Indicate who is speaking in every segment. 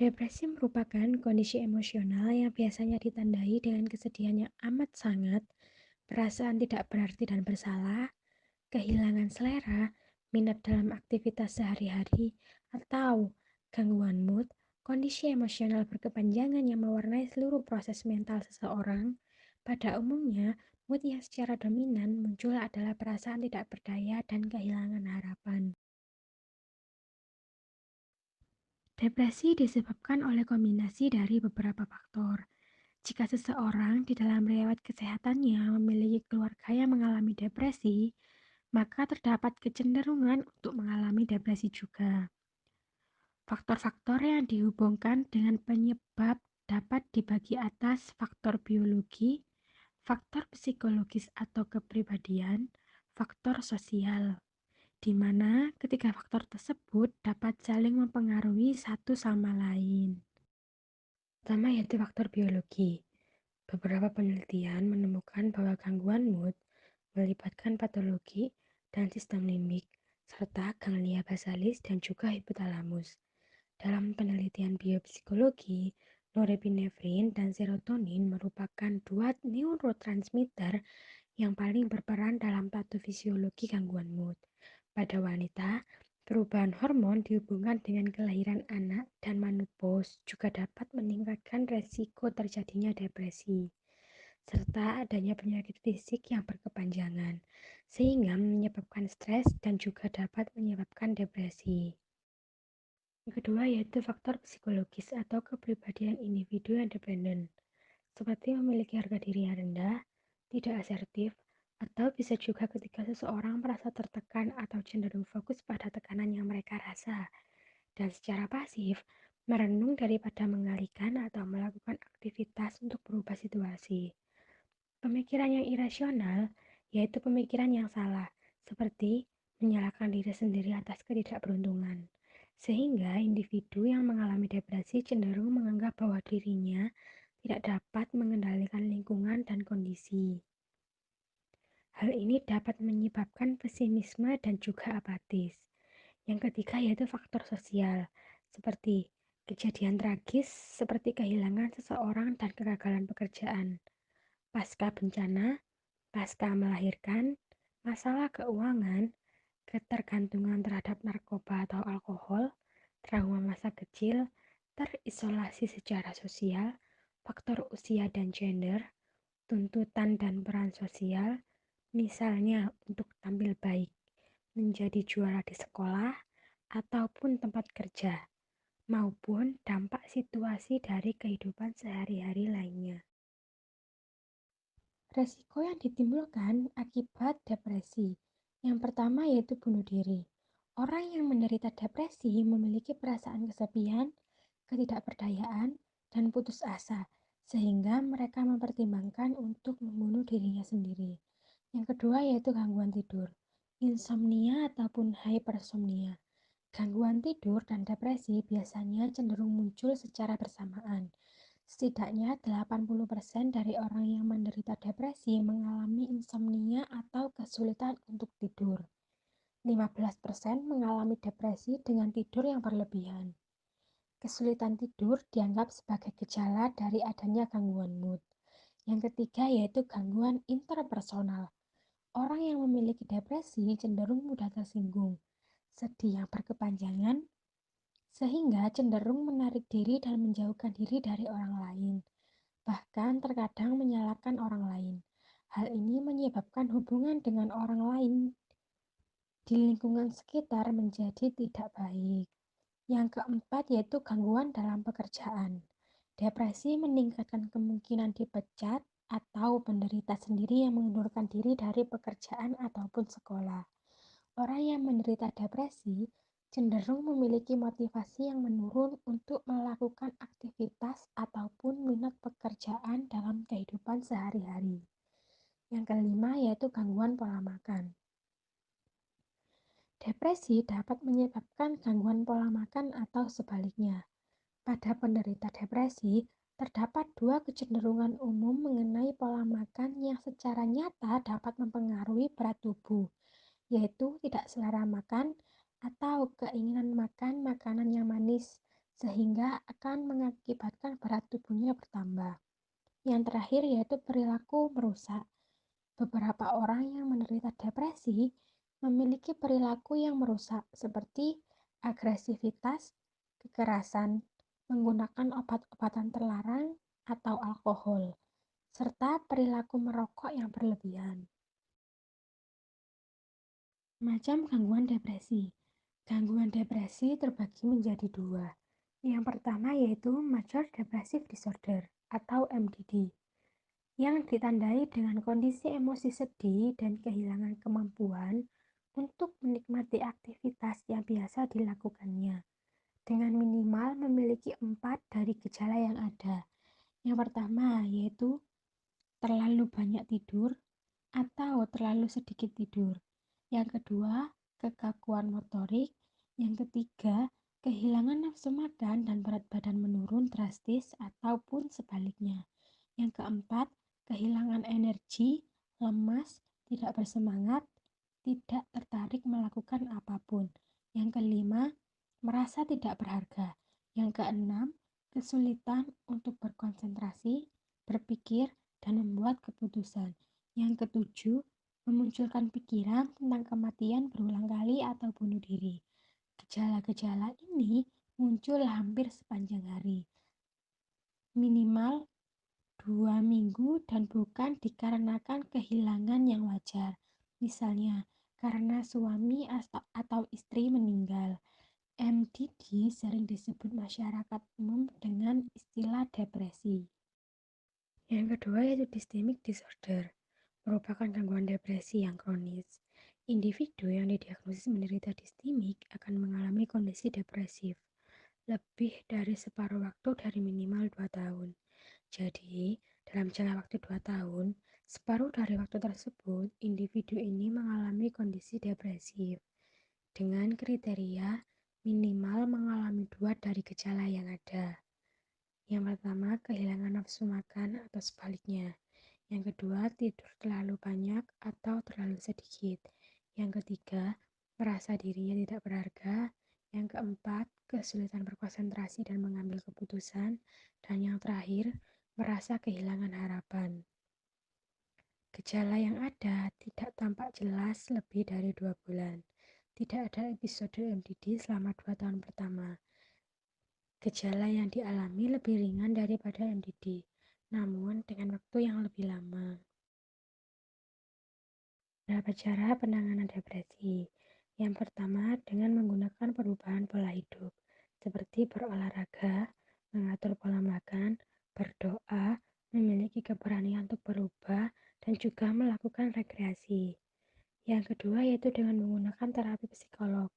Speaker 1: Depresi merupakan kondisi emosional yang biasanya ditandai dengan kesedihan yang amat sangat, perasaan tidak berarti dan bersalah, kehilangan selera, minat dalam aktivitas sehari-hari, atau gangguan mood. Kondisi emosional berkepanjangan yang mewarnai seluruh proses mental seseorang. Pada umumnya, mood yang secara dominan muncul adalah perasaan tidak berdaya dan kehilangan harapan. Depresi disebabkan oleh kombinasi dari beberapa faktor. Jika seseorang di dalam riwayat kesehatannya memiliki keluarga yang mengalami depresi, maka terdapat kecenderungan untuk mengalami depresi juga. Faktor-faktor yang dihubungkan dengan penyebab dapat dibagi atas faktor biologi, faktor psikologis atau kepribadian, faktor sosial, di mana ketiga faktor tersebut dapat saling mempengaruhi satu sama lain. Pertama yaitu faktor biologi. Beberapa penelitian menemukan bahwa gangguan mood melibatkan patologi dan sistem limbik, serta ganglia basalis dan juga hipotalamus. Dalam penelitian biopsikologi, norepinefrin dan serotonin merupakan dua neurotransmitter yang paling berperan dalam patofisiologi gangguan mood. Pada wanita, perubahan hormon dihubungkan dengan kelahiran anak dan menopause juga dapat meningkatkan resiko terjadinya depresi, serta adanya penyakit fisik yang berkepanjangan, sehingga menyebabkan stres dan juga dapat menyebabkan depresi. Yang kedua yaitu faktor psikologis atau kepribadian individu yang dependen, seperti memiliki harga diri yang rendah, tidak asertif, atau bisa juga ketika seseorang merasa tertekan atau cenderung fokus pada tekanan yang mereka rasa, dan secara pasif, merenung daripada mengalihkan atau melakukan aktivitas untuk berubah situasi. Pemikiran yang irasional, yaitu pemikiran yang salah, seperti menyalahkan diri sendiri atas ketidakberuntungan. Sehingga individu yang mengalami depresi cenderung menganggap bahwa dirinya tidak dapat mengendalikan lingkungan dan kondisi. Hal ini dapat menyebabkan pesimisme dan juga apatis. Yang ketiga yaitu faktor sosial, seperti kejadian tragis seperti kehilangan seseorang dan kegagalan pekerjaan, pasca bencana, pasca melahirkan, masalah keuangan, ketergantungan terhadap narkoba atau alkohol, trauma masa kecil, terisolasi secara sosial, faktor usia dan gender, tuntutan dan peran sosial, misalnya untuk tampil baik, menjadi juara di sekolah, ataupun tempat kerja, maupun dampak situasi dari kehidupan sehari-hari lainnya. Resiko yang ditimbulkan akibat depresi. Yang pertama yaitu bunuh diri. Orang yang menderita depresi memiliki perasaan kesepian, ketidakberdayaan, dan putus asa, sehingga mereka mempertimbangkan untuk membunuh dirinya sendiri. Yang kedua yaitu gangguan tidur, insomnia ataupun hypersomnia. Gangguan tidur dan depresi biasanya cenderung muncul secara bersamaan. Setidaknya 80% dari orang yang menderita depresi mengalami insomnia atau kesulitan untuk tidur. 15% mengalami depresi dengan tidur yang berlebihan. Kesulitan tidur dianggap sebagai gejala dari adanya gangguan mood. Yang ketiga yaitu gangguan interpersonal. Orang yang memiliki depresi cenderung mudah tersinggung, sedih yang berkepanjangan, sehingga cenderung menarik diri dan menjauhkan diri dari orang lain, bahkan terkadang menyalahkan orang lain. Hal ini menyebabkan hubungan dengan orang lain di lingkungan sekitar menjadi tidak baik. Yang keempat yaitu gangguan dalam pekerjaan. Depresi meningkatkan kemungkinan dipecat atau penderita sendiri yang mengundurkan diri dari pekerjaan ataupun sekolah. Orang yang menderita depresi cenderung memiliki motivasi yang menurun untuk melakukan aktivitas ataupun minat pekerjaan dalam kehidupan sehari-hari. Yang kelima yaitu gangguan pola makan. Depresi dapat menyebabkan gangguan pola makan atau sebaliknya. Pada penderita depresi, terdapat dua kecenderungan umum mengenai pola makan yang secara nyata dapat mempengaruhi berat tubuh, yaitu tidak selera makan atau keinginan makan makanan yang manis sehingga akan mengakibatkan berat tubuhnya bertambah. Yang terakhir yaitu perilaku merusak. Beberapa orang yang menderita depresi memiliki perilaku yang merusak seperti agresivitas, kekerasan, menggunakan obat-obatan terlarang atau alkohol, serta perilaku merokok yang berlebihan. Macam gangguan depresi. Gangguan depresi terbagi menjadi dua. Yang pertama yaitu Major Depressive Disorder atau MDD, yang ditandai dengan kondisi emosi sedih dan kehilangan kemampuan untuk menikmati aktivitas yang biasa dilakukannya, dengan minimal memiliki 4 dari gejala yang ada. Yang pertama yaitu terlalu banyak tidur atau terlalu sedikit tidur. Yang kedua, kekakuan motorik. Yang ketiga, kehilangan nafsu makan dan berat badan menurun drastis ataupun sebaliknya. Yang keempat, kehilangan energi, lemas, tidak bersemangat, tidak tertarik melakukan apapun. Yang kelima, merasa tidak berharga. Yang keenam, kesulitan untuk berkonsentrasi, berpikir, dan membuat keputusan. Yang ketujuh, memunculkan pikiran tentang kematian berulang kali atau bunuh diri. Gejala-gejala ini muncul hampir sepanjang hari, minimal 2 minggu, dan bukan dikarenakan kehilangan yang wajar. Misalnya, karena suami atau istri meninggal. MDD sering disebut masyarakat umum dengan istilah depresi. Yang kedua yaitu dystemic disorder, merupakan gangguan depresi yang kronis. Individu yang didiagnosis menderita distemik akan mengalami kondisi depresif lebih dari separuh waktu dari minimal 2 tahun. Jadi, dalam jangka waktu 2 tahun, separuh dari waktu tersebut, individu ini mengalami kondisi depresif dengan kriteria minimal mengalami 2 dari gejala yang ada. Yang pertama, kehilangan nafsu makan atau sebaliknya. Yang kedua, tidur terlalu banyak atau terlalu sedikit. Yang ketiga, merasa dirinya tidak berharga. Yang keempat, kesulitan berkonsentrasi dan mengambil keputusan. Dan yang terakhir, merasa kehilangan harapan. Gejala yang ada tidak tampak jelas lebih dari 2 bulan. Tidak ada episode MDD selama 2 tahun pertama. Gejala yang dialami lebih ringan daripada MDD, namun dengan waktu yang lebih lama. Beberapa cara penanganan depresi. Yang pertama, dengan menggunakan perubahan pola hidup, seperti berolahraga, mengatur pola makan, berdoa, memiliki keberanian untuk berubah, dan juga melakukan rekreasi. Yang kedua yaitu dengan menggunakan terapi psikolog,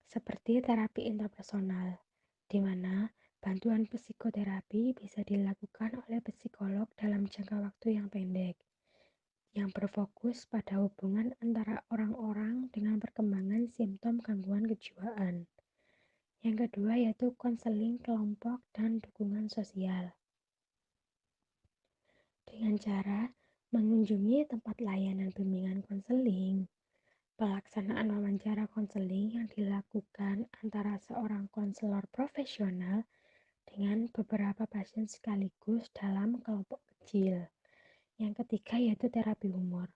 Speaker 1: seperti terapi interpersonal, di mana bantuan psikoterapi bisa dilakukan oleh psikolog dalam jangka waktu yang pendek, yang berfokus pada hubungan antara orang-orang dengan perkembangan simptom gangguan kejiwaan. Yang kedua yaitu konseling kelompok dan dukungan sosial, dengan cara mengunjungi tempat layanan bimbingan konseling, pelaksanaan wawancara konseling yang dilakukan antara seorang konselor profesional dengan beberapa pasien sekaligus dalam kelompok kecil. Yang ketiga yaitu terapi humor.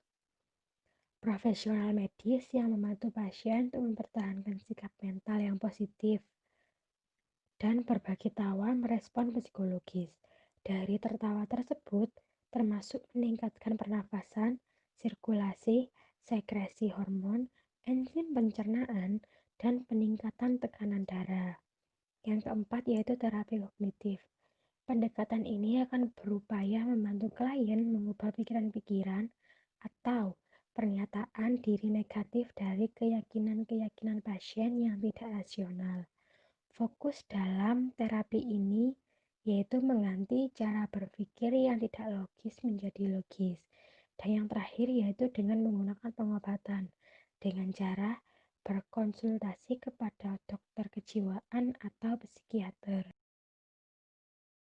Speaker 1: Profesional medis yang membantu pasien untuk mempertahankan sikap mental yang positif dan berbagi tawa merespon psikologis. Dari tertawa tersebut termasuk meningkatkan pernafasan, sirkulasi, sekresi hormon, enzim pencernaan, dan peningkatan tekanan darah. Yang keempat yaitu terapi kognitif. Pendekatan ini akan berupaya membantu klien mengubah pikiran-pikiran atau pernyataan diri negatif dari keyakinan-keyakinan pasien yang tidak rasional. Fokus dalam terapi ini yaitu mengganti cara berpikir yang tidak logis menjadi logis. Dan yang terakhir yaitu dengan menggunakan pengobatan dengan cara berkonsultasi kepada dokter kejiwaan atau psikiater.